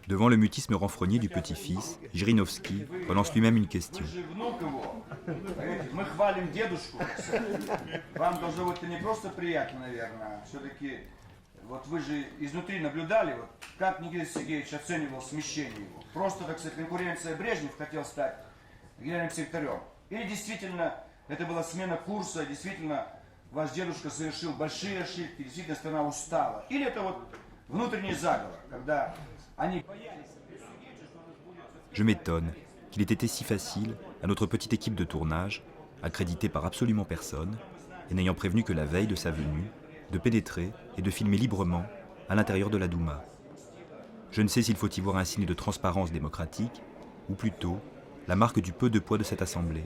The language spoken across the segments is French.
Devant le mutisme renfrogné du petit-fils, Жириновский relance lui-même une question. Мы хвалим дедушку. Вам должно быть не просто приятно, наверное. Все-таки, вот вы же изнутри наблюдали, вот, как Никита Сергеевич оценивал смещение его. Просто, так сказать, конкуренция Брежнев хотел стать генеральным секретарем. Или действительно это была смена курса, действительно ваш дедушка совершил большие ошибки, действительно страна устала. Или это вот внутренний заговор, когда они боялись... Je m'étonne qu'il ait été si facile à notre petite équipe de tournage, accréditée par absolument personne, et n'ayant prévenu que la veille de sa venue, de pénétrer et de filmer librement à l'intérieur de la Douma. Je ne sais s'il faut y voir un signe de transparence démocratique, ou plutôt la marque du peu de poids de cette assemblée.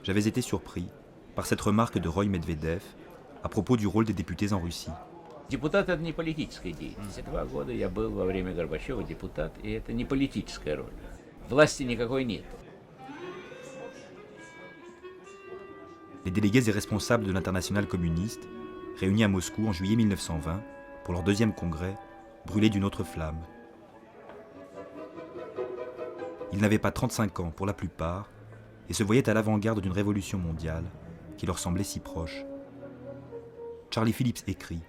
J'avais été surpris par cette remarque de Roy Medvedev à propos du rôle des députés en Russie. Депутат – это не политическая деятельность. 2 года я был во время Горбачева депутат, и это не политическая роль. Власти никакой нет. Les délégués et responsables de l'internationale communiste, réunis à Moscou en juillet 1920 pour leur 2e congrès, brûlaient d'une autre flamme. Ils n'avaient pas 35 ans pour la plupart et se voyaient à l'avant-garde d'une révolution mondiale qui leur semblait si proche. Charlie Phillips écrit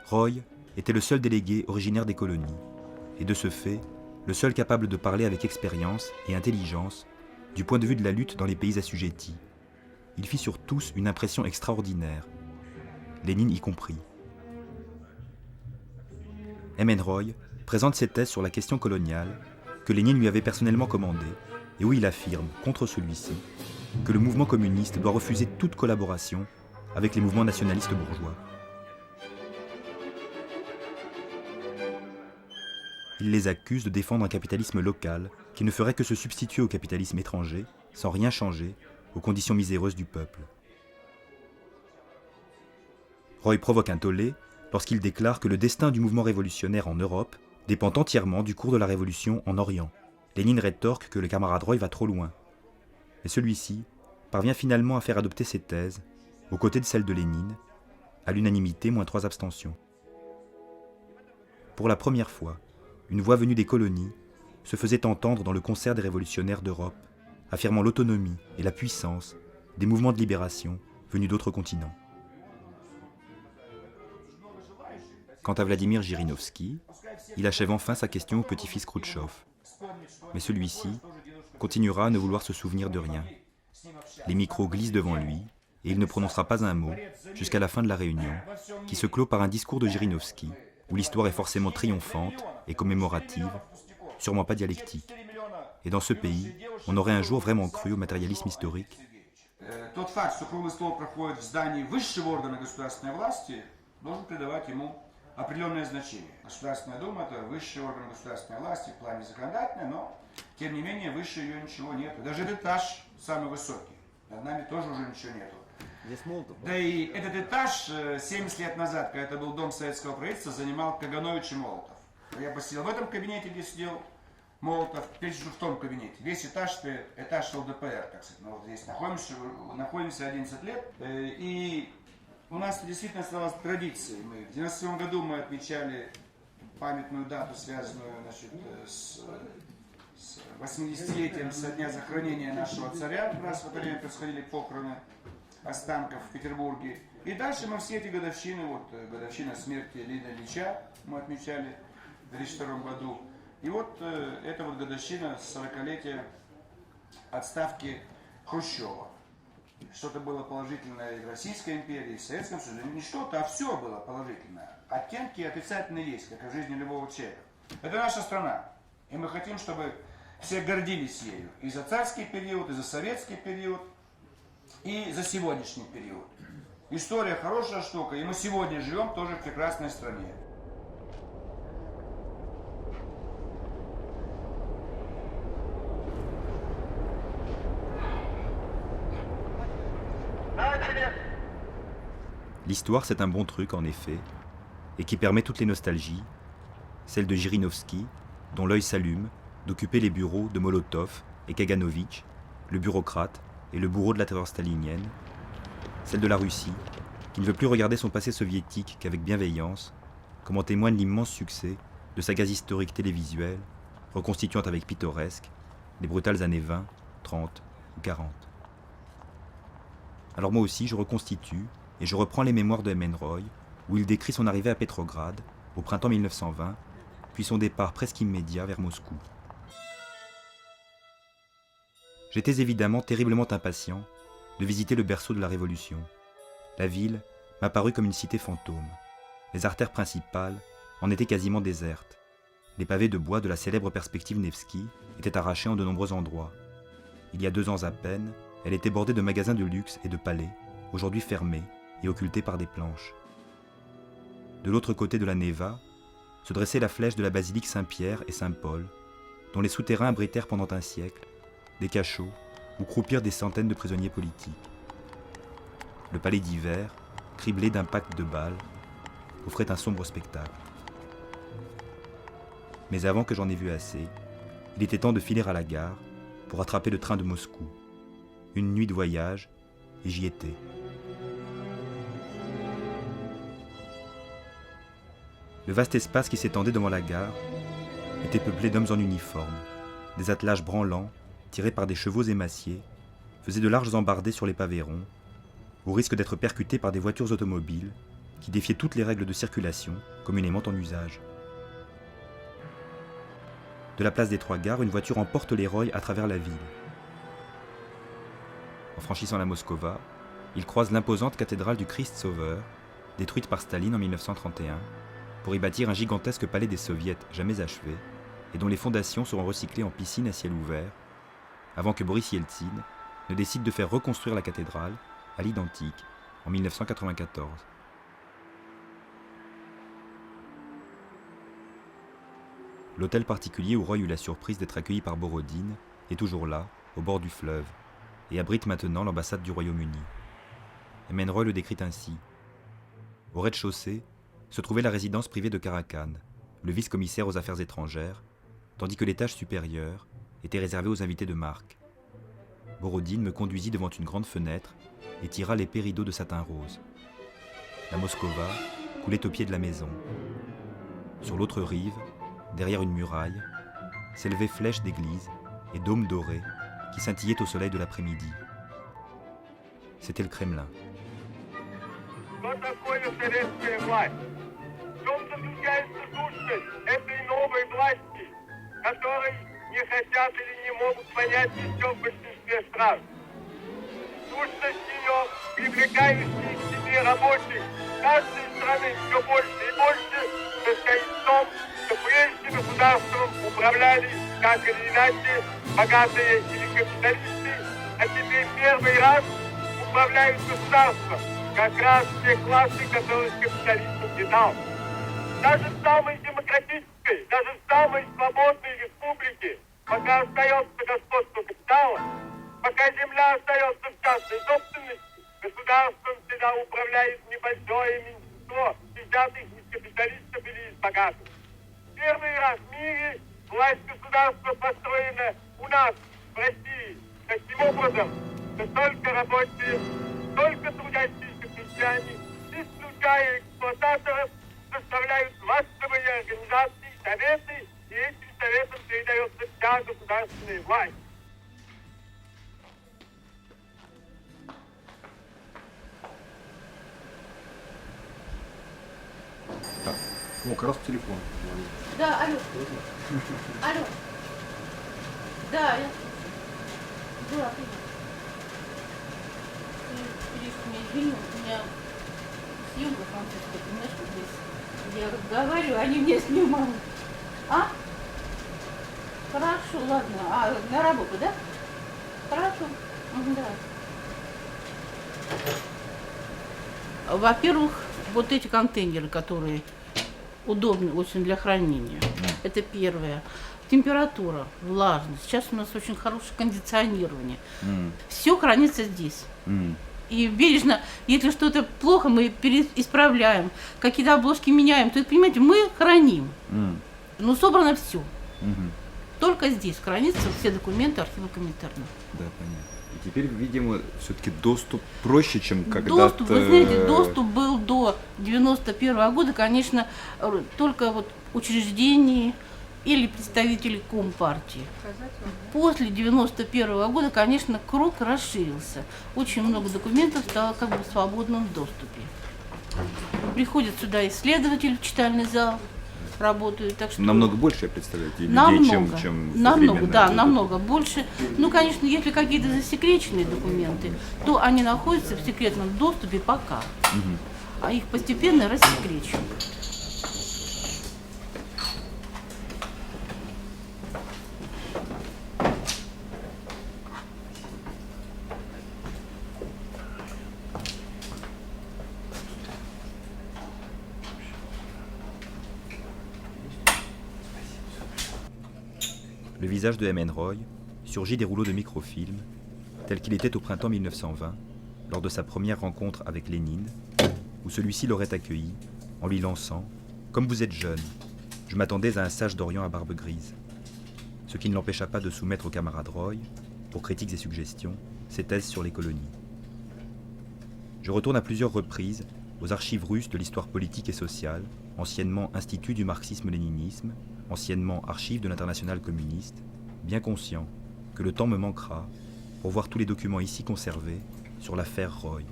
« Roy était le seul délégué originaire des colonies et de ce fait, le seul capable de parler avec expérience et intelligence du point de vue de la lutte dans les pays assujettis. Il fit sur tous une impression extraordinaire, Lénine y compris. » M. N. Roy présente ses thèses sur la question coloniale que Lénine lui avait personnellement commandées et où il affirme, contre celui-ci, que le mouvement communiste doit refuser toute collaboration avec les mouvements nationalistes bourgeois. Il les accuse de défendre un capitalisme local qui ne ferait que se substituer au capitalisme étranger sans rien changer aux conditions miséreuses du peuple. Roy provoque un tollé lorsqu'il déclare que le destin du mouvement révolutionnaire en Europe dépend entièrement du cours de la révolution en Orient. Lénine rétorque que le camarade Roy va trop loin. Mais celui-ci parvient finalement à faire adopter ses thèses, aux côtés de celles de Lénine, à l'unanimité moins 3 abstentions. Pour la première fois, une voix venue des colonies se faisait entendre dans le concert des révolutionnaires d'Europe, affirmant l'autonomie et la puissance des mouvements de libération venus d'autres continents. Quant à Vladimir Жириновский, il achève enfin sa question au petit-fils Khrouchtchev. Mais celui-ci continuera à ne vouloir se souvenir de rien. Les micros glissent devant lui et il ne prononcera pas un mot jusqu'à la fin de la réunion, qui se clôt par un discours de Жириновский, où l'histoire est forcément triomphante et commémorative, sûrement pas dialectique. Et dans ce pays, on aurait un jour vraiment cru au matérialisme historique. Тот факт, что круглый стол проходит в здании высшего органа государственной власти, должен придавать ему определенное значение. Государственная Дума – это высший орган государственной власти в плане законодательной, но, тем не менее, выше ее ничего нет. Даже этот этаж самый высокий. Над нами тоже уже ничего нету. Да и этот этаж 70 лет назад, когда это был дом советского правительства, занимал Каганович и Молотов. Я посидел в этом кабинете, где сидел Молотов, теперь сижу в том кабинете. Весь этаж – это этаж ЛДПР, так сказать. Мы вот здесь находимся 11 лет. И у нас действительно осталась традиция. В 1997 году мы отмечали памятную дату, связанную, значит, с 80-летием со дня захоронения нашего царя. У нас в это время происходили похороны останков в Петербурге. И дальше мы все эти годовщины, вот годовщина смерти Леонида Ильича мы отмечали в 2002 году. И вот это вот годовщина 40-летия отставки Хрущева. Что-то было положительное и в Российской империи, и в Советском Союзе. Не что-то, а все было положительное. Оттенки отрицательные есть, как и в жизни любого человека. Это наша страна. И мы хотим, чтобы все гордились ею. И за царский период, и за советский период, и за сегодняшний период. История хорошая штука, и мы сегодня живем тоже в прекрасной стране. L'histoire, c'est un bon truc, en effet, et qui permet toutes les nostalgies, celle de Жириновский, dont l'œil s'allume, d'occuper les bureaux de Molotov et Kaganovich, le bureaucrate et le bourreau de la terreur stalinienne, celle de la Russie, qui ne veut plus regarder son passé soviétique qu'avec bienveillance, comme en témoigne l'immense succès de sa gaz historique télévisuelle, reconstituant avec pittoresque les brutales années 20, 30 ou 40. Alors moi aussi, je reconstitue et je reprends les mémoires de M. N. Roy, où il décrit son arrivée à Petrograd au printemps 1920, puis son départ presque immédiat vers Moscou. J'étais évidemment terriblement impatient de visiter le berceau de la Révolution. La ville m'apparut comme une cité fantôme. Les artères principales en étaient quasiment désertes. Les pavés de bois de la célèbre perspective Nevski étaient arrachés en de nombreux endroits. Il y a 2 ans à peine, elle était bordée de magasins de luxe et de palais, aujourd'hui fermés et occultés par des planches. De l'autre côté de la Neva, se dressait la flèche de la basilique Saint-Pierre et Saint-Paul, dont les souterrains abritèrent pendant un siècle des cachots où croupirent des centaines de prisonniers politiques. Le palais d'hiver, criblé d'impacts de balles, offrait un sombre spectacle. Mais avant que j'en ai vu assez, il était temps de filer à la gare pour attraper le train de Moscou. Une nuit de voyage, et j'y étais. Le vaste espace qui s'étendait devant la gare était peuplé d'hommes en uniforme. Des attelages branlants, tirés par des chevaux émaciés, faisaient de larges embardées sur les pavés ronds, au risque d'être percutés par des voitures automobiles qui défiaient toutes les règles de circulation communément en usage. De la place des 3 gares, une voiture emporte les Roy à travers la ville. En franchissant la Moskova, il croise l'imposante cathédrale du Christ Sauveur, détruite par Staline en 1931, pour y bâtir un gigantesque palais des soviets jamais achevé, et dont les fondations seront recyclées en piscine à ciel ouvert, avant que Boris Yeltsin ne décide de faire reconstruire la cathédrale, à l'identique, en 1994. L'hôtel particulier où Roy eut la surprise d'être accueilli par Borodine est toujours là, au bord du fleuve, et abrite maintenant l'ambassade du Royaume-Uni. M. N. Roy le décrit ainsi. Au rez-de-chaussée se trouvait la résidence privée de Karakan, le vice-commissaire aux affaires étrangères, tandis que l'étage supérieur était réservé aux invités de marque. Borodine me conduisit devant une grande fenêtre et tira l'épais rideau de satin rose. La Moskova coulait au pied de la maison. Sur l'autre rive, derrière une muraille, s'élevaient flèches d'église et dômes dorés qui scintillaient au soleil de l'après-midi. C'était le Kremlin. Каждой страны все больше и больше состоит в том, что прежним государством управляли, так или иначе, богатые или капиталисты, а теперь первый раз управляют государством, как раз те классы, которых капитализм угнетал. Даже в самой демократической, даже в самой свободной республике, пока остается господство капитала, пока земля остается в частной собственности, государством всегда управляет небольшое меньшинство, взятых из капиталистов или из богатых. Первый раз в мире власть государства построена у нас, в России, таким образом, что только рабочие, только трудящиеся крестьяне, исключая эксплуататоров, составляют властовые организации, советы, и этим советам передается вся государственная власть. О, как раз телефон. Да, алло. Алло. Да, я... Да, привет. Ты меня извини, у меня съемка французская, понимаешь, вот здесь. Я разговариваю, они меня снимают. А? Хорошо, ладно. А, на работу, да? Хорошо. Да. Во-первых, вот эти контейнеры, которые удобны очень для хранения. Это первое. Температура, влажность. Сейчас у нас очень хорошее кондиционирование. Все хранится здесь. И бережно, если что-то плохо, мы исправляем. Какие-то обложки меняем. То есть, понимаете, мы храним. Но собрано все. только здесь хранятся все документы архива Коминтерна. Да, понятно. И теперь, видимо, все-таки доступ проще, чем когда-то... Доступ, вы знаете, доступ был до 91 года, конечно, только вот учреждений или представителей Компартии. После 91 года, конечно, круг расширился. Очень много документов стало как бы в свободном доступе. Приходят сюда исследователи в читальный зал, работают. Так что Намного больше, я представляю, людей, намного, чем намного, да, современные. намного больше. Ну, конечно, если какие-то засекреченные документы, то они находятся в секретном доступе пока. А их постепенно рассекречивают. Le visage de M. N. Roy surgit des rouleaux de microfilm, tel qu'il était au printemps 1920, lors de sa première rencontre avec Lénine, où celui-ci l'aurait accueilli en lui lançant « Comme vous êtes jeune, je m'attendais à un sage d'Orient à barbe grise », ce qui ne l'empêcha pas de soumettre au camarade Roy, pour critiques et suggestions, ses thèses sur les colonies. Je retourne à plusieurs reprises aux archives russes de l'histoire politique et sociale, anciennement Institut du marxisme-léninisme, anciennement Archives de l'Internationale communiste, bien conscient que le temps me manquera pour voir tous les documents ici conservés sur l'affaire Roy.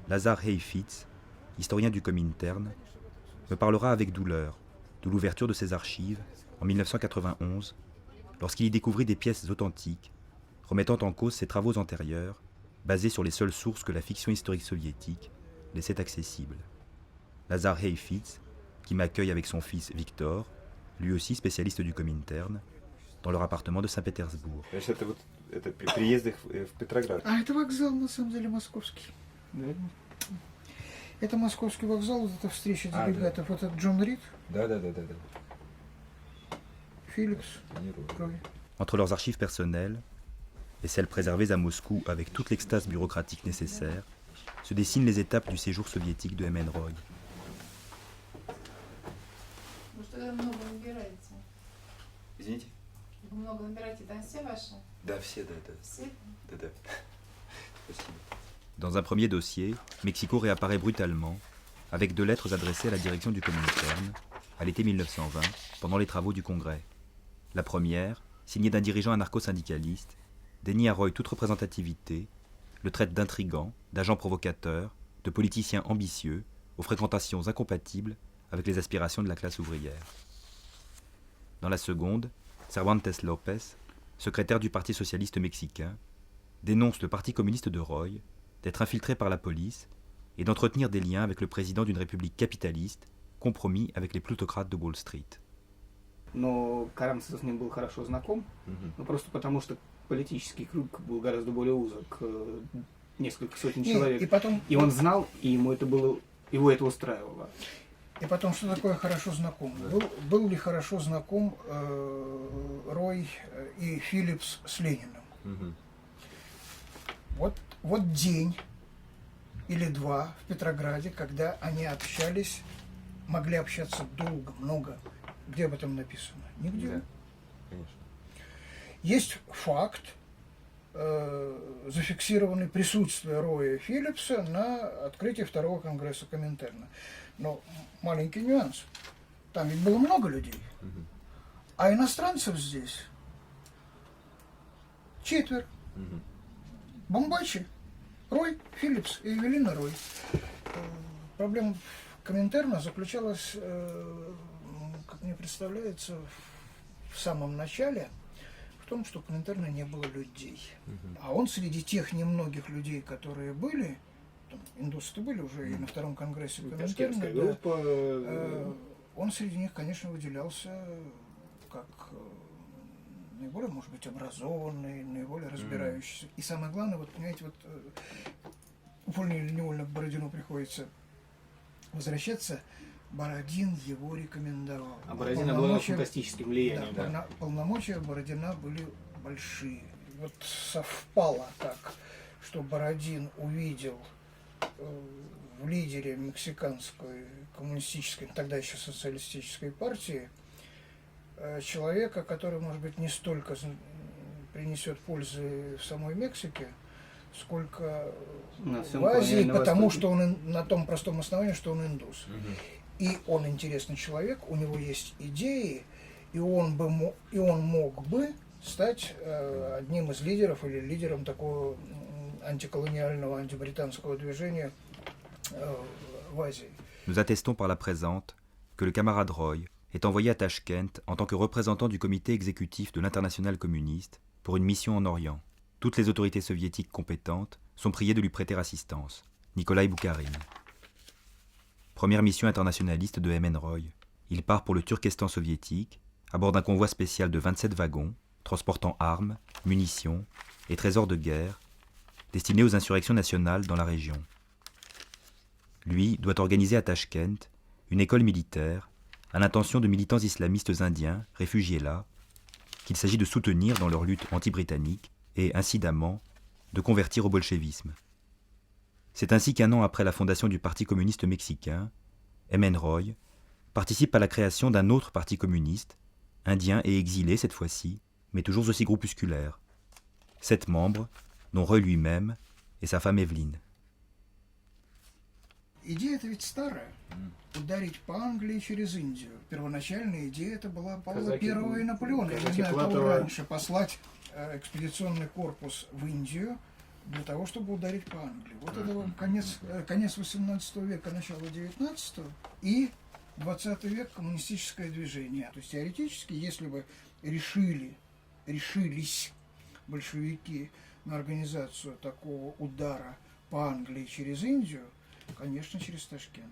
Lazar Heifetz, historien du Comintern, me parlera avec douleur de l'ouverture de ses archives en 1991, lorsqu'il y découvrit des pièces authentiques, remettant en cause ses travaux antérieurs, basés sur les seules sources que la fiction historique soviétique laissait accessibles. Lazar Heifetz, qui m'accueille avec son fils Victor, lui aussi spécialiste du Comintern, dans leur appartement de Saint-Pétersbourg. Это приезды в Петроград. А это вокзал, на самом деле, московский. Это московский вокзал, вот эта встреча делегатов. Вот это Джон Рид, Да. Филлипс, Рой. Entre leurs archives personnelles et celles préservées à Moscou avec toute l'extase bureaucratique nécessaire, se dessinent les étapes du séjour soviétique de M. N. Roy. Вы что много набираете? Извините? Вы много набираете, там все ваши? Да, все, да. Все? Да. Спасибо. Dans un premier dossier, Mexico réapparaît brutalement, avec 2 lettres adressées à la direction du Comintern, à l'été 1920, pendant les travaux du Congrès. La première, signée d'un dirigeant anarcho-syndicaliste, dénie à Roy toute représentativité, le traite d'intrigant, d'agent provocateur, de politicien ambitieux, aux fréquentations incompatibles avec les aspirations de la classe ouvrière. Dans la seconde, Cervantes Lopez, secrétaire du Parti socialiste mexicain, dénonce le Parti communiste de Roy d'être infiltré par la police et d'entretenir des liens avec le président d'une république capitaliste, compromis avec les plutocrates de Wall Street. Но Карамцев с ним был хорошо знаком, ну, просто потому что политический круг был гораздо более узок, несколько сотен человек. И он знал, и его это устраивало. И потом, что такое хорошо знаком? Был ли хорошо знаком Рой и Филлипс с Лениным? Вот день или два в Петрограде, когда они общались, могли общаться долго, много. Где об этом написано? Нигде. Да, конечно. Есть факт, зафиксированный присутствие Роя и Филлипса на открытии второго конгресса Коминтерна. Но маленький нюанс. Там ведь было много людей. А иностранцев здесь 4. Бомбачи. Рой, Филлипс и Эвелина Рой. Проблема Коминтерна заключалась, как мне представляется, в самом начале в том, что у Коминтерна не было людей. А он среди тех немногих людей, которые были, там, индусы были уже и на втором конгрессе Коминтерна, да, он среди них, конечно, выделялся как наиболее, может быть, образованный, наиболее разбирающийся. И самое главное, вот, понимаете, вот вольно или невольно к Бородину приходится возвращаться. Бородин его рекомендовал. А Бородин обладал фантастическим влиянием. Да, полномочия Бородина были большие. Вот совпало так, что Бородин увидел в лидере мексиканской коммунистической, тогда еще социалистической партии, человека, который, может быть, не столько принесет пользы в самой Мексике, сколько в Азии, потому что он на том простом основании, что он индус. И он интересный человек, у него есть идеи, и он мог бы стать одним из лидеров или лидером такого антиколониального, антибританского движения в Азии. Nous attestons par la présente que le camarade Roy est envoyé à Tachkent en tant que représentant du comité exécutif de l'Internationale communiste pour une mission en Orient. Toutes les autorités soviétiques compétentes sont priées de lui prêter assistance. Nikolai Boukharine. Première mission internationaliste de M.N. Roy. Il part pour le Turkestan soviétique à bord d'un convoi spécial de 27 wagons transportant armes, munitions et trésors de guerre destinés aux insurrections nationales dans la région. Lui doit organiser à Tachkent une école militaire à l'intention de militants islamistes indiens réfugiés là, qu'il s'agit de soutenir dans leur lutte anti-britannique et, incidemment, de convertir au bolchevisme. C'est ainsi qu'un an après la fondation du Parti communiste mexicain, M.N. Roy participe à la création d'un autre parti communiste, indien et exilé cette fois-ci, mais toujours aussi groupusculaire. 7 membres, dont Roy lui-même et sa femme Evelyn. Идея это ведь старая. Ударить по Англии через Индию. Первоначальная идея это была Павла I и Наполеона. Я не знаю, кого раньше послать экспедиционный корпус в Индию для того, чтобы ударить по Англии. Вот это вам конец 18 века, начало 19 и 20 век коммунистическое движение. То есть теоретически, если бы решились большевики на организацию такого удара по Англии через Индию, конечно, через Ташкент.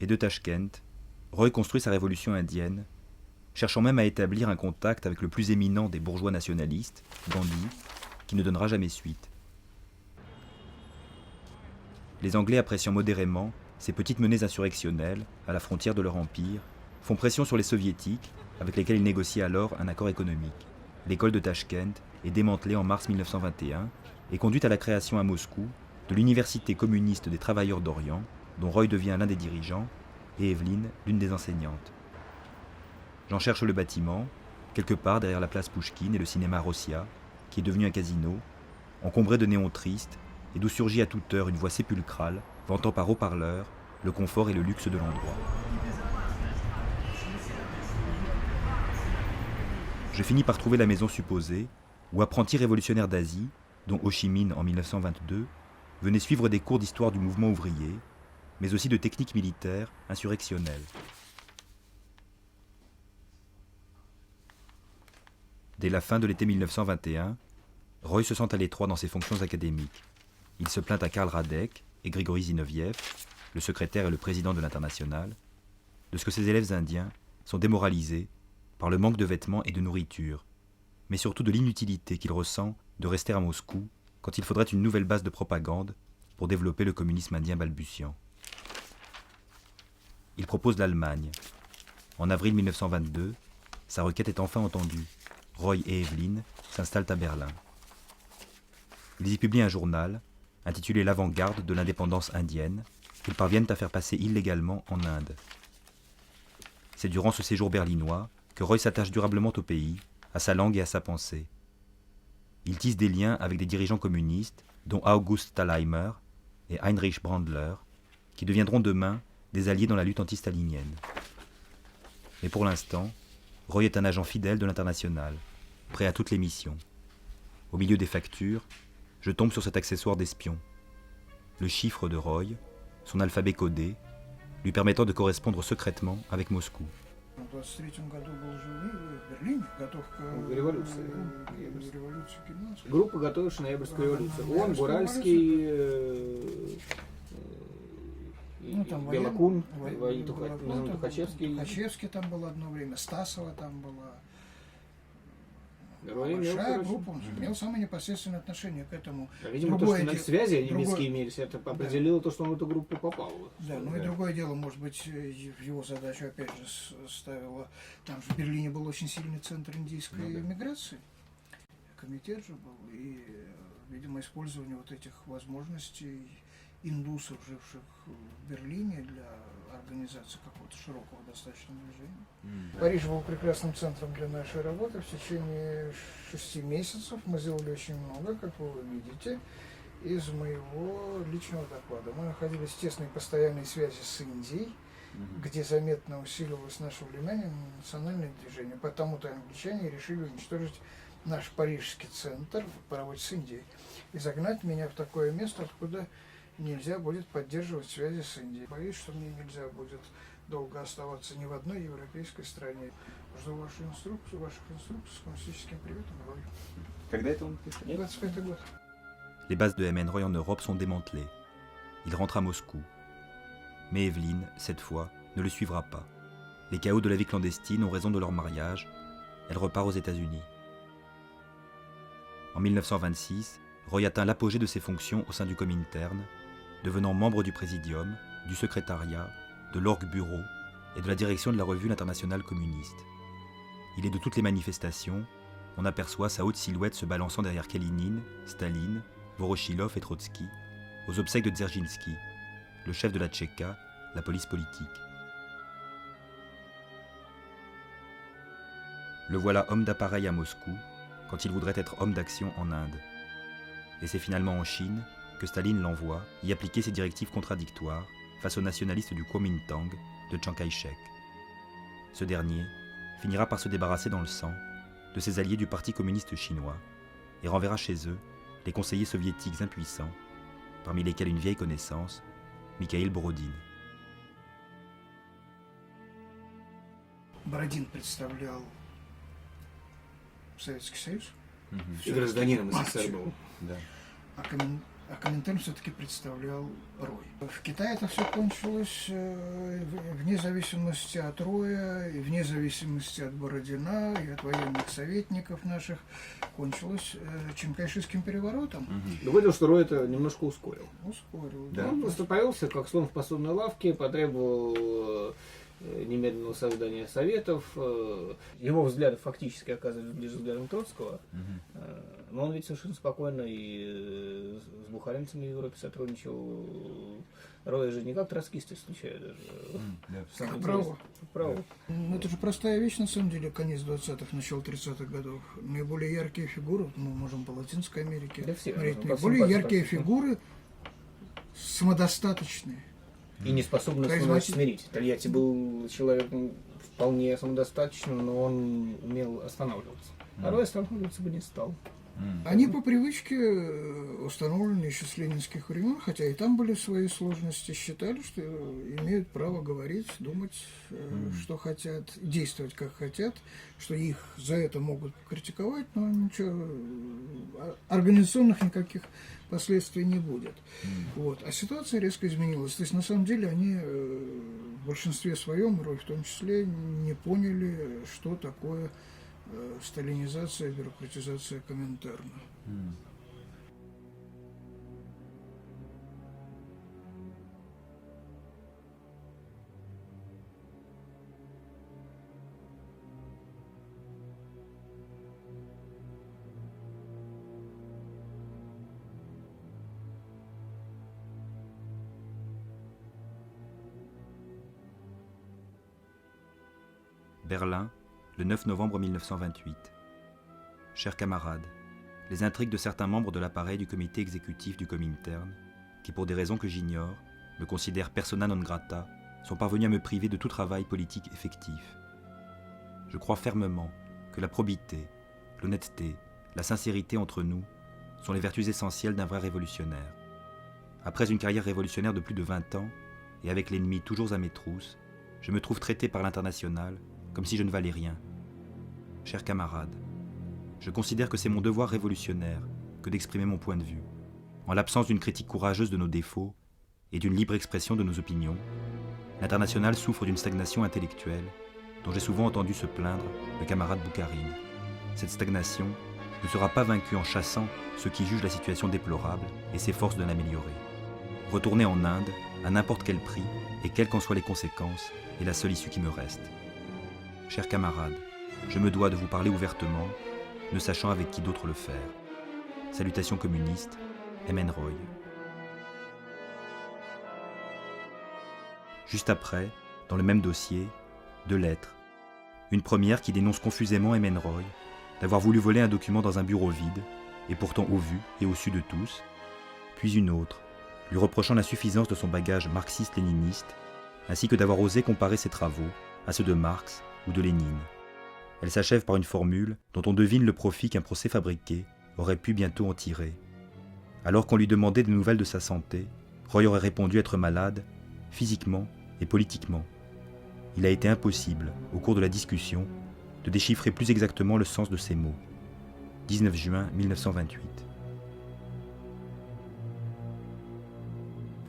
Et de Tashkent, Roy construit sa révolution indienne, cherchant même à établir un contact avec le plus éminent des bourgeois nationalistes, Gandhi, qui ne donnera jamais suite. Les Anglais, appréciant modérément ces petites menées insurrectionnelles à la frontière de leur empire, font pression sur les Soviétiques, avec lesquels ils négocient alors un accord économique. L'école de Tashkent est démantelée en mars 1921 et conduite à la création à Moscou de l'Université communiste des travailleurs d'Orient, dont Roy devient l'un des dirigeants, et Evelyn l'une des enseignantes. J'en cherche le bâtiment, quelque part derrière la place Pouchkine et le cinéma Rossia, qui est devenu un casino, encombré de néons tristes, et d'où surgit à toute heure une voix sépulcrale, vantant par haut-parleur le confort et le luxe de l'endroit. Je finis par trouver la maison supposée, où apprentis révolutionnaires d'Asie, dont Ho Chi Minh en 1922, venaient suivre des cours d'histoire du mouvement ouvrier, mais aussi de techniques militaires insurrectionnelles. Dès la fin de l'été 1921, Roy se sent à l'étroit dans ses fonctions académiques. Il se plaint à Karl Radek et Grigory Zinoviev, le secrétaire et le président de l'Internationale, de ce que ses élèves indiens sont démoralisés par le manque de vêtements et de nourriture, mais surtout de l'inutilité qu'il ressent de rester à Moscou quand il faudrait une nouvelle base de propagande pour développer le communisme indien balbutiant. Il propose l'Allemagne. En avril 1922, sa requête est enfin entendue. Roy et Evelyn s'installent à Berlin. Ils y publient un journal intitulé L'avant-garde de l'indépendance indienne qu'ils parviennent à faire passer illégalement en Inde. C'est durant ce séjour berlinois que Roy s'attache durablement au pays, à sa langue et à sa pensée. Il tisse des liens avec des dirigeants communistes, dont August Thalheimer et Heinrich Brandler, qui deviendront demain des alliés dans la lutte anti-stalinienne. Mais pour l'instant, Roy est un agent fidèle de l'Internationale, prêt à toutes les missions. Au milieu des factures, je tombe sur cet accessoire d'espion. Le chiffre de Roy, son alphabet codé, lui permettant de correspondre secrètement avec Moscou. В 23 году был уже в Берлине, готов к революции. Революции Германской. Группа готовишь ноябрьскую революцию. Он, Буральский, Белокун, Тухачевский. Тухачевский там был одно время, Стасова там была. Герой Большая группа, он имел самое непосредственное отношение к этому. Видимо, то, что связи немецкие имелись, это определило то, что он в эту группу попал. Да, ну и другое дело, может быть, в его задачу опять же ставила. Там же в Берлине был очень сильный центр индийской эмиграции. Комитет же был, и, видимо, использование вот этих возможностей индусов, живших в Берлине, для организации какого-то широкого достаточно движения. Париж был прекрасным центром для нашей работы. В течение 6 месяцев мы сделали очень много, как вы видите, из моего личного доклада. Мы находились в тесной постоянной связи с Индией, где заметно усиливалось наше влияние на национальное движение. Потому-то англичане решили уничтожить наш парижский центр по работе с Индией и загнать меня в такое место, откуда нельзя будет поддерживать связи с Индией. Боюсь, что мне нельзя будет долго оставаться ни в одной европейской стране. Жду ваших инструкций с коммунистическим приветом. Когда это он пишет? 25 год. Les bases de MN Roy en Europe sont démantelées. Il rentre à Moscou. Mais Evelyne, cette fois, ne le suivra pas. Les chaos de la vie clandestine ont raison de leur mariage. Elle repart aux États-Unis. En 1926, Roy atteint l'apogée de ses fonctions au sein du Comintern, devenant membre du Présidium, du secrétariat, de l'Org-Bureau et de la direction de la revue L'Internationale communiste. Il est de toutes les manifestations. On aperçoit sa haute silhouette se balançant derrière Kalinine, Staline, Voroshilov et Trotsky, aux obsèques de Dzerzhinsky, le chef de la Tchéka, la police politique. Le voilà homme d'appareil à Moscou, quand il voudrait être homme d'action en Inde. Et c'est finalement en Chine que Staline l'envoie y appliquer ses directives contradictoires face aux nationalistes du Kuomintang de Chiang Kai-shek. Ce dernier finira par se débarrasser dans le sang de ses alliés du Parti communiste chinois et renverra chez eux les conseillers soviétiques impuissants, parmi lesquels une vieille connaissance, Mikhail Borodine. Бородин представлял Советский Союз. И гражданином СССР был. Да. А Коминтерн все-таки представлял Рой. В Китае это все кончилось вне зависимости от Роя, и вне зависимости от Бородина, и от военных советников наших, кончилось Чанкайшевским переворотом. Но выяснилось, что Рой это немножко ускорил. Ускорил, да. Он просто появился как слон в посудной лавке, потребовал немедленного создания советов. Его взгляды фактически оказывались ближе к взглядам Троцкого. Но он ведь совершенно спокойно и с бухаринцами в Европе сотрудничал. Роя же не как троцкисты случайно даже. Право. Это же простая вещь, на самом деле, конец 20-х, начало 30-х годов. Наиболее яркие фигуры, мы можем по Латинской Америке смотреть, наиболее яркие фигуры самодостаточные. И не способны смирить. Тольятти был человеком вполне самодостаточным, но он умел останавливаться. А Рой останавливаться бы не стал. Они по привычке, установлены еще с ленинских времен, хотя и там были свои сложности, считали, что имеют право говорить, думать, что хотят, действовать как хотят, что их за это могут критиковать, но ничего, организационных никаких последствий не будет. Вот. А ситуация резко изменилась. То есть, на самом деле, они в большинстве своем, Рой в том числе, не поняли, что такое сталинизация, бюрократизация Коминтерна. Berlin, le 9 novembre 1928. Chers camarades, les intrigues de certains membres de l'appareil du comité exécutif du Comintern, qui pour des raisons que j'ignore, me considèrent persona non grata, sont parvenus à me priver de tout travail politique effectif. Je crois fermement que la probité, l'honnêteté, la sincérité entre nous sont les vertus essentielles d'un vrai révolutionnaire. Après une carrière révolutionnaire de plus de 20 ans, et avec l'ennemi toujours à mes trousses, je me trouve traité par l'international comme si je ne valais rien. Chers camarades, je considère que c'est mon devoir révolutionnaire que d'exprimer mon point de vue. En l'absence d'une critique courageuse de nos défauts et d'une libre expression de nos opinions, l'international souffre d'une stagnation intellectuelle dont j'ai souvent entendu se plaindre le camarade Boukharine. Cette stagnation ne sera pas vaincue en chassant ceux qui jugent la situation déplorable et s'efforcent de l'améliorer. Retourner en Inde, à n'importe quel prix, et quelles qu'en soient les conséquences, est la seule issue qui me reste. Chers camarades, je me dois de vous parler ouvertement, ne sachant avec qui d'autre le faire. Salutations communistes, MN Roy. Juste après, dans le même dossier, 2 lettres. Une première qui dénonce confusément Emen Roy d'avoir voulu voler un document dans un bureau vide, et pourtant au vu et au su de tous, puis une autre, lui reprochant l'insuffisance de son bagage marxiste-léniniste, ainsi que d'avoir osé comparer ses travaux à ceux de Marx ou de Lénine. Elle s'achève par une formule dont on devine le profit qu'un procès fabriqué aurait pu bientôt en tirer. Alors qu'on lui demandait des nouvelles de sa santé, Roy aurait répondu être malade, physiquement et politiquement. Il a été impossible, au cours de la discussion, de déchiffrer plus exactement le sens de ces mots. 19 juin 1928.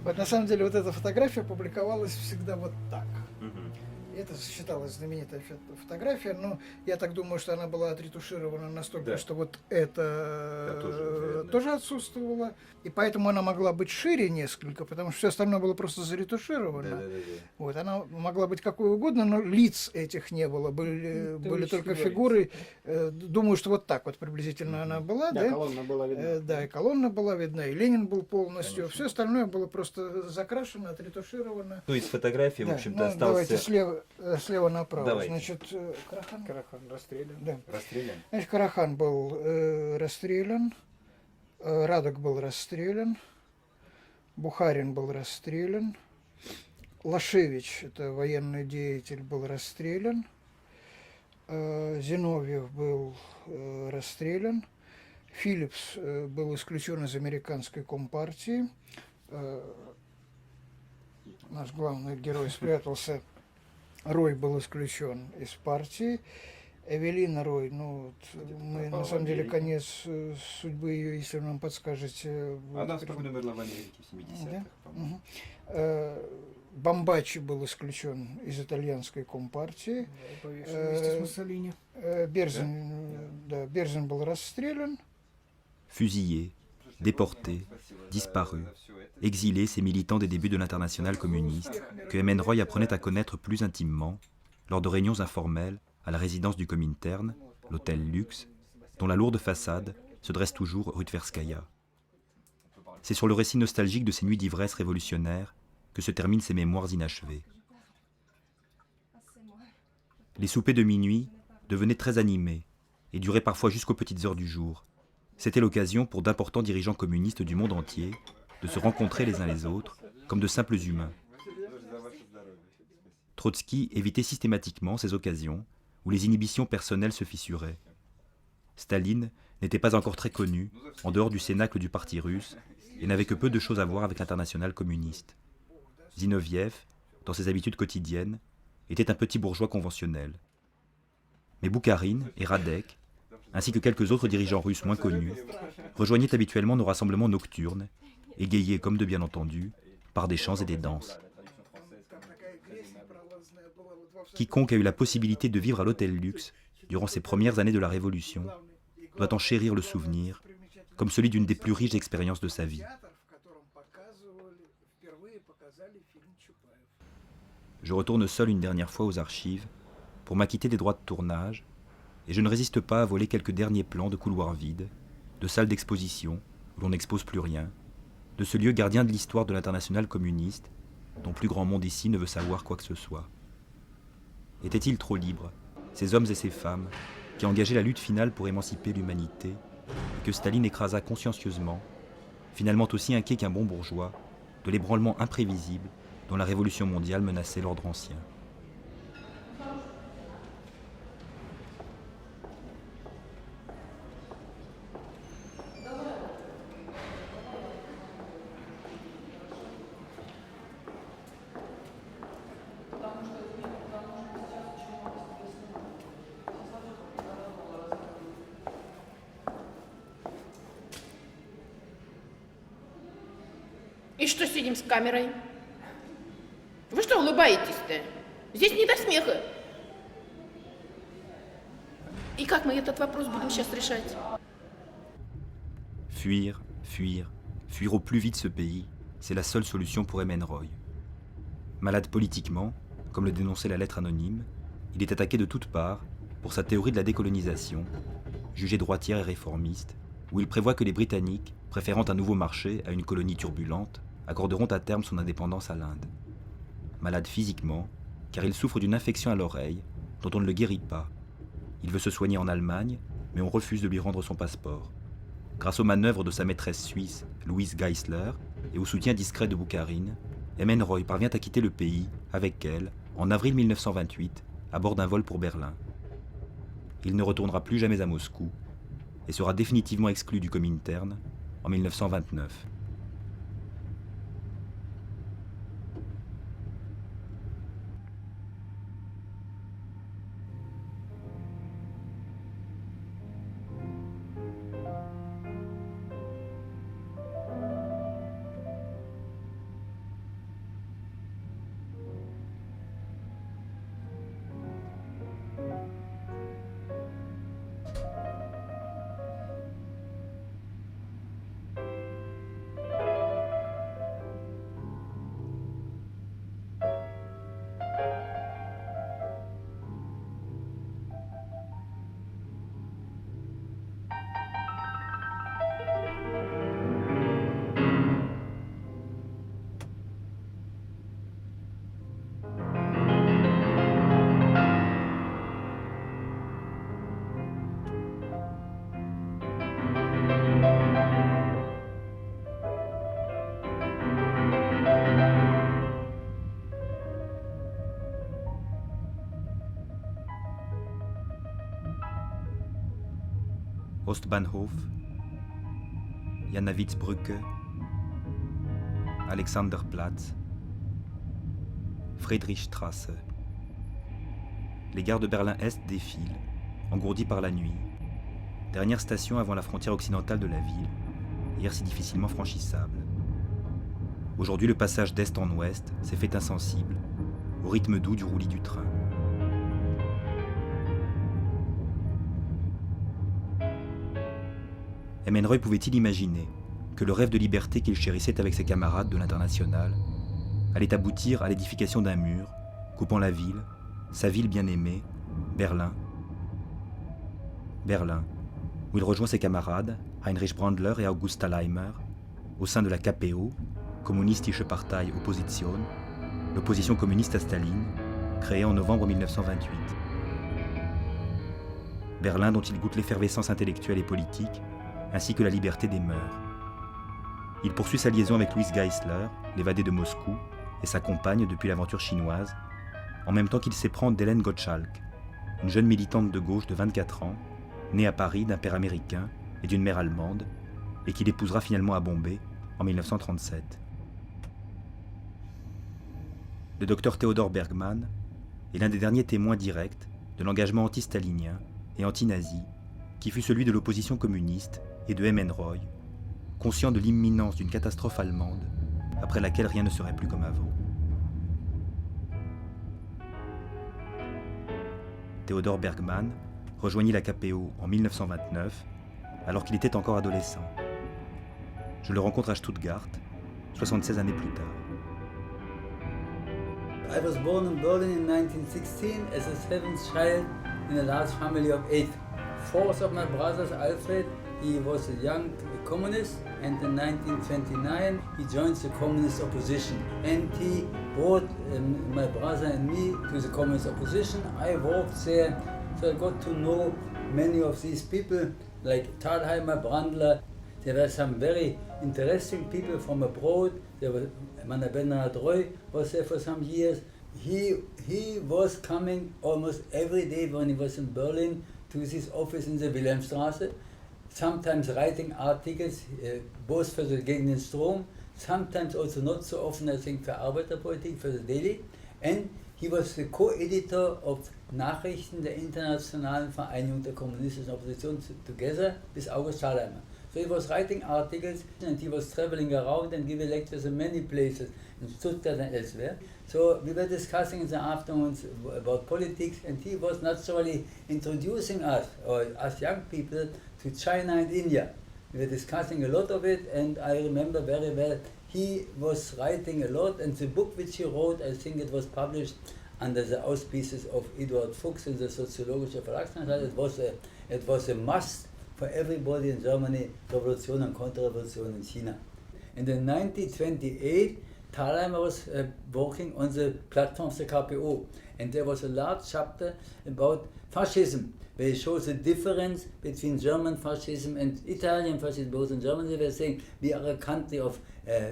Вот на самом деле вот эта фотография публиковалась всегда вот так. Это считалась знаменитая фотография, но я так думаю, что она была отретуширована настолько, что вот это тоже отсутствовало. И поэтому она могла быть шире несколько, потому что все остальное было просто заретушировано. Вот, она могла быть какой угодно, но лиц этих не было, были только фигуры. Думаю, что вот так вот приблизительно она была. Да, колонна была видна. Да, и колонна была видна, и Ленин был полностью. Все остальное было просто закрашено, отретушировано. Ну, из фотографии, в общем-то, остался... Давайте слева направо. Давайте. Значит, Карахан расстрелян. Да. Расстрелян. Значит, Карахан был расстрелян, Радок был расстрелян, Бухарин был расстрелян, Лашевич, это военный деятель, был расстрелян, Зиновьев был расстрелян, Филлипс был исключен из американской компартии, наш главный герой спрятался, Рой был исключен из партии, Эвелина Рой, ну, мы на самом деле конец судьбы ее, если вы нам подскажете. Она спокойно умерла в Америке в 70-х, Да? по-моему. Бомбачи был исключен из итальянской компартии. Вместе с Муссолини. Берзин был расстрелян. Fusillés, déportés, disparus, exilés ces militants des débuts de l'internationale communiste que Emen Roy apprenait à connaître plus intimement lors de réunions informelles à la résidence du Comintern, l'hôtel Luxe, dont la lourde façade se dresse toujours rue Tverskaya. C'est sur le récit nostalgique de ces nuits d'ivresse révolutionnaire que se terminent ces mémoires inachevées. Les soupers de minuit devenaient très animés et duraient parfois jusqu'aux petites heures du jour. C'était l'occasion pour d'importants dirigeants communistes du monde entier de se rencontrer les uns les autres comme de simples humains. Trotsky évitait systématiquement ces occasions où les inhibitions personnelles se fissuraient. Staline n'était pas encore très connu en dehors du cénacle du parti russe et n'avait que peu de choses à voir avec l'internationale communiste. Zinoviev, dans ses habitudes quotidiennes, était un petit bourgeois conventionnel. Mais Boukharine et Radek, ainsi que quelques autres dirigeants russes moins connus, rejoignaient habituellement nos rassemblements nocturnes, égayés comme de bien entendu, par des chants et des danses. Quiconque a eu la possibilité de vivre à l'hôtel Luxe durant ces premières années de la Révolution doit en chérir le souvenir comme celui d'une des plus riches expériences de sa vie. Je retourne seul une dernière fois aux archives pour m'acquitter des droits de tournage et je ne résiste pas à voler quelques derniers plans de couloirs vides, de salles d'exposition où l'on n'expose plus rien, de ce lieu gardien de l'histoire de l'internationale communiste dont plus grand monde ici ne veut savoir quoi que ce soit. Étaient-ils trop libres, ces hommes et ces femmes, qui engageaient la lutte finale pour émanciper l'humanité, et que Staline écrasa consciencieusement, finalement aussi inquiet qu'un bon bourgeois, de l'ébranlement imprévisible dont la révolution mondiale menaçait l'ordre ancien. И что сидим с камерой? Вы что улыбаетесь-то? Здесь не до смеха. И как мы этот вопрос будем сейчас решать? Fuir, fuir, fuir au plus vite ce pays, c'est la seule solution pour Emen Roy. Malade politiquement, comme le dénonçait la lettre anonyme, il est attaqué de toutes parts pour sa théorie de la décolonisation, jugée droitière et réformiste, où il prévoit que les Britanniques, préférant un nouveau marché à une colonie turbulente, accorderont à terme son indépendance à l'Inde. malade physiquement, car il souffre d'une infection à l'oreille dont on ne le guérit pas. Il veut se soigner en Allemagne, mais on refuse de lui rendre son passeport. Grâce aux manœuvres de sa maîtresse suisse, Louise Geisler, et au soutien discret de Boukharine, Emmenroy parvient à quitter le pays, avec elle, en avril 1928, à bord d'un vol pour Berlin. Il ne retournera plus jamais à Moscou et sera définitivement exclu du Comintern en 1929. Ostbahnhof, Jannawitzbrücke, Alexanderplatz, Friedrichstraße. Les gares de Berlin-Est défilent, engourdies par la nuit. Dernière station avant la frontière occidentale de la ville, hier si difficilement franchissable. Aujourd'hui, le passage d'est en ouest s'est fait insensible, au rythme doux du roulis du train. Emmenroy pouvait-il imaginer que le rêve de liberté qu'il chérissait avec ses camarades de l'Internationale allait aboutir à l'édification d'un mur coupant la ville, sa ville bien-aimée, Berlin. Berlin, où il rejoint ses camarades, Heinrich Brandler et Augusta Leimer, au sein de la KPO, Kommunistische Partei Opposition, l'opposition communiste à Staline, créée en novembre 1928. Berlin dont il goûte l'effervescence intellectuelle et politique, ainsi que la liberté des mœurs. Il poursuit sa liaison avec Louise Geisler, l'évadée de Moscou, et sa compagne depuis l'aventure chinoise, en même temps qu'il s'éprend d'Hélène Gottschalk, une jeune militante de gauche de 24 ans, née à Paris d'un père américain et d'une mère allemande, et qu'il épousera finalement à Bombay en 1937. Le docteur Theodor Bergman est l'un des derniers témoins directs de l'engagement anti-stalinien et anti-nazi qui fut celui de l'opposition communiste et de Emmenroy, conscient de l'imminence d'une catastrophe allemande après laquelle rien ne serait plus comme avant. Theodor Bergman rejoignit la KPO en 1929 alors qu'il était encore adolescent. Je le rencontre à Stuttgart, 76 années plus tard. I was born in Berlin in 1916 as a seventh child in a large family of 8. Fourth of my brothers, Alfred, he was a young communist, and in 1929 he joined the communist opposition, and he brought my brother and me to the communist opposition. I worked there, so I got to know many of these people, like Thalheimer, Brandler. There were some very interesting people from abroad. There was Bernhard Roy was there for some years. He was coming almost every day when he was in Berlin to this office in the Wilhelmstraße, sometimes writing articles, both for the Gegen den Strom, sometimes also not so often, I think, for Arbeiterpolitik, for the Daily. And he was the co-editor of Nachrichten der Internationalen Vereinigung der Kommunistischen Opposition together with August Thalheimer. So he was writing articles and he was traveling around and giving lectures in many places, in Stuttgart and elsewhere. So we were discussing in the afternoons about politics, and he was naturally introducing us, or us young people, to China and India. We were discussing a lot of it, and I remember very well he was writing a lot, and the book which he wrote, I think it was published under the auspices of Eduard Fuchs in the Soziologische Verlagsanstalt. It was a must for everybody in Germany, Revolution and Counter-Revolution in China. And in 1928, Thalheimer was working on the platform of the KPO, and there was a large chapter about fascism, where he shows the difference between German fascism and Italian fascism. Both in Germany they were saying we are a country of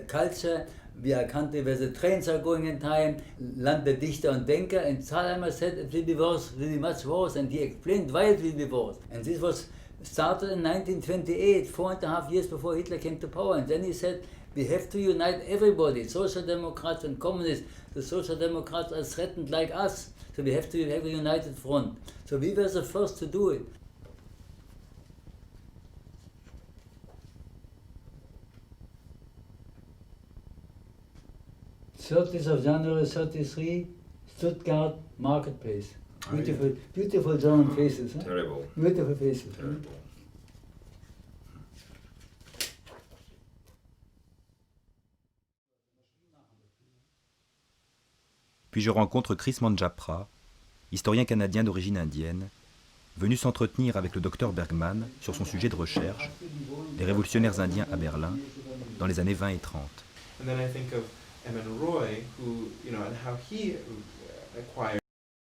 culture, we are a country where the trains are going in time, Land der Dichter und Denker, and Thalheimer said it will be worse, will be much worse, and he explained why it will be worse. And this was started in 1928, 4.5 years before Hitler came to power, and then he said, we have to unite everybody, Social Democrats and Communists. The Social Democrats are threatened like us, so we have to have a united front. So we were the first to do it. 30th of January 33, Stuttgart Marketplace. Beautiful, beautiful German faces. Huh? Terrible. Beautiful faces. Terrible. Puis je rencontre Chris Manjapra, historien canadien d'origine indienne, venu s'entretenir avec le docteur Bergman sur son sujet de recherche, les révolutionnaires indiens à Berlin, dans les années 20 et 30. And then I think of Emin Roy, who, and how he acquired